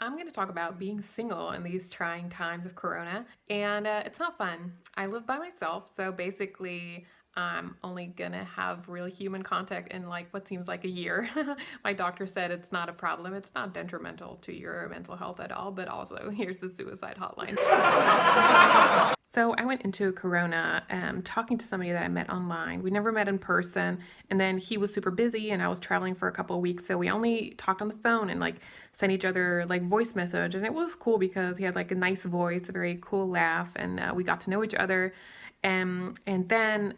I'm going to talk about being single in these trying times of Corona, and it's not fun. I live by myself, so basically, I'm only going to have real human contact in like what seems like a year. My doctor said it's not a problem, it's not detrimental to your mental health at all, but also here's the suicide hotline. So I went into Corona talking to somebody that I met online. We never met in person, and then he was super busy, and I was traveling for a couple of weeks, so we only talked on the phone and like sent each other like voice message, and it was cool because he had like a nice voice, a very cool laugh, and we got to know each other. And then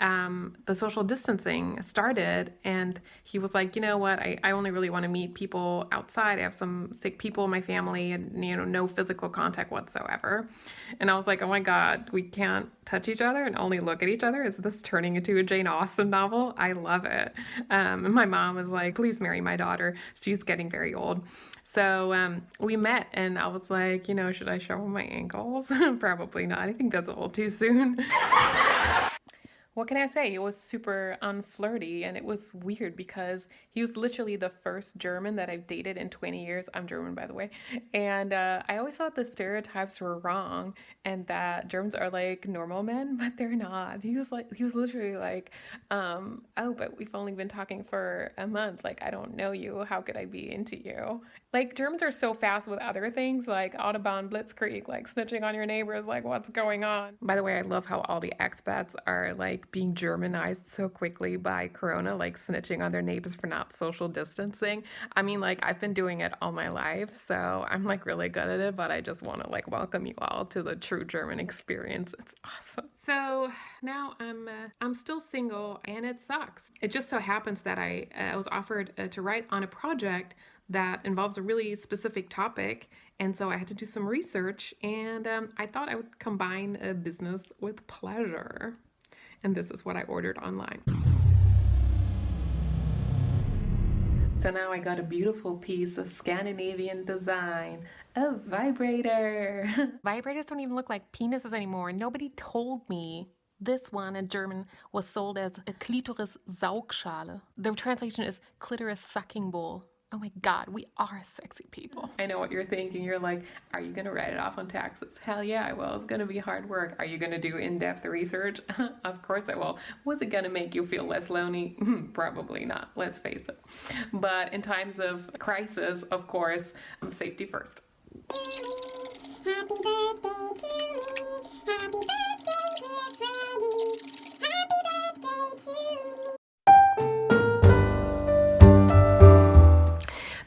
the social distancing started, and he was like, you know what, I only really want to meet people outside. I have some sick people in my family, and no physical contact whatsoever. And I was like, oh my God, we can't touch each other and only look at each other. Is this turning into a Jane Austen novel? I love it. And my mom was like, please marry my daughter. She's getting very old. So we met, and I was like, should I show him my ankles? Probably not. I think that's a little too soon. What can I say? It was super unflirty, and it was weird because he was literally the first German that I've dated in 20 years. I'm German, by the way. And I always thought the stereotypes were wrong and that Germans are like normal men, but they're not. He was literally like, oh, but we've only been talking for a month. Like, I don't know you. How could I be into you? Like, Germans are so fast with other things, like Autobahn Blitzkrieg, like snitching on your neighbors, like, what's going on? By the way, I love how all the expats are like being Germanized so quickly by Corona, like snitching on their neighbors for not social distancing. I mean, like, I've been doing it all my life, so I'm like really good at it, but I just want to like welcome you all to the true German experience. It's awesome. So now I'm still single, and it sucks. It just so happens that I was offered to write on a project that involves a really specific topic. And so I had to do some research, and I thought I would combine a business with pleasure. And this is what I ordered online. So now I got a beautiful piece of Scandinavian design, a vibrator. Vibrators don't even look like penises anymore. Nobody told me this one in German was sold as a clitoris Saugschale. The translation is clitoris sucking bowl. Oh my God, we are sexy people. I know what you're thinking. You're like, are you gonna write it off on taxes? Hell yeah, I will. It's gonna be hard work. Are you gonna do in-depth research? Of course I will. Was it gonna make you feel less lonely? Probably not, let's face it. But in times of crisis, of course, safety first. Happy birthday to me. Happy birthday, dear Freddie. Happy birthday to me.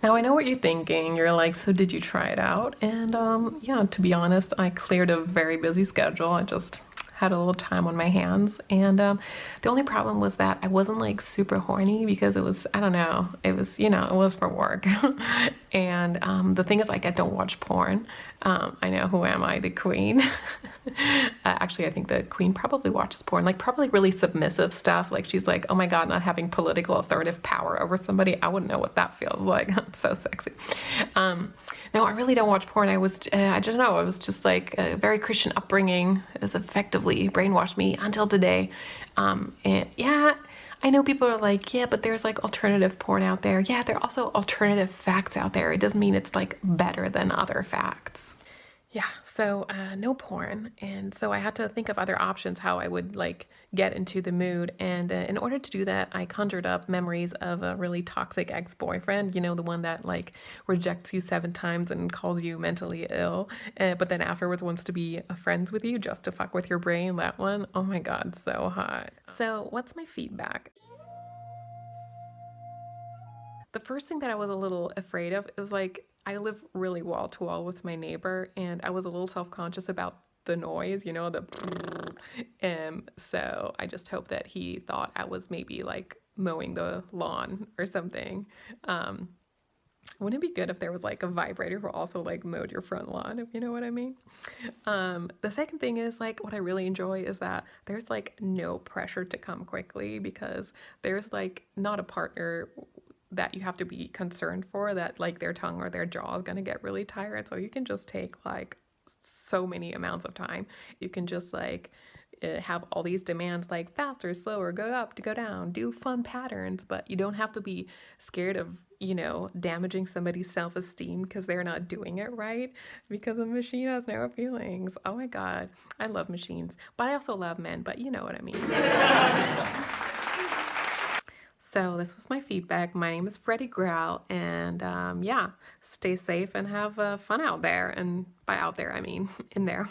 Now I know what you're thinking. You're like, so did you try it out? And yeah, to be honest, I cleared a very busy schedule. I just had a little time on my hands, and the only problem was that I wasn't like super horny because it was, I don't know, it was, it was for work. And the thing is, like, I don't watch porn. I know, who am I, the queen? Actually, I think the queen probably watches porn, like probably really submissive stuff. Like, she's like, oh my God, not having political authoritative power over somebody. I wouldn't know what that feels like. It's so sexy. No, I really don't watch porn. I don't know, it was just like a very Christian upbringing has effectively brainwashed me until today. And yeah, I know people are like, yeah, but there's like alternative porn out there. Yeah, there are also alternative facts out there. It doesn't mean it's like better than other facts. Yeah, so no porn. And so I had to think of other options how I would like get into the mood. And in order to do that, I conjured up memories of a really toxic ex-boyfriend, the one that like rejects you 7 times and calls you mentally ill, but then afterwards wants to be friends with you just to fuck with your brain. That one, oh my God, so hot. So what's my feedback? The first thing that I was a little afraid of, it was like I live really wall to wall with my neighbor, and I was a little self-conscious about the noise, the so I just hope that he thought I was maybe like mowing the lawn or something. Wouldn't it be good if there was like a vibrator who also like mowed your front lawn, if you know what I mean? The second thing is like what I really enjoy is that there's like no pressure to come quickly because there's like not a partner that you have to be concerned for that like their tongue or their jaw is going to get really tired. So you can just take like so many amounts of time. You can just like have all these demands like faster, slower, go up, to go down, do fun patterns, but you don't have to be scared of, damaging somebody's self-esteem because they're not doing it right because a machine has no feelings. Oh my God. I love machines, but I also love men, but you know what I mean. So this was my feedback. My name is Freddie Growl, and yeah, stay safe and have fun out there. And by out there, I mean in there.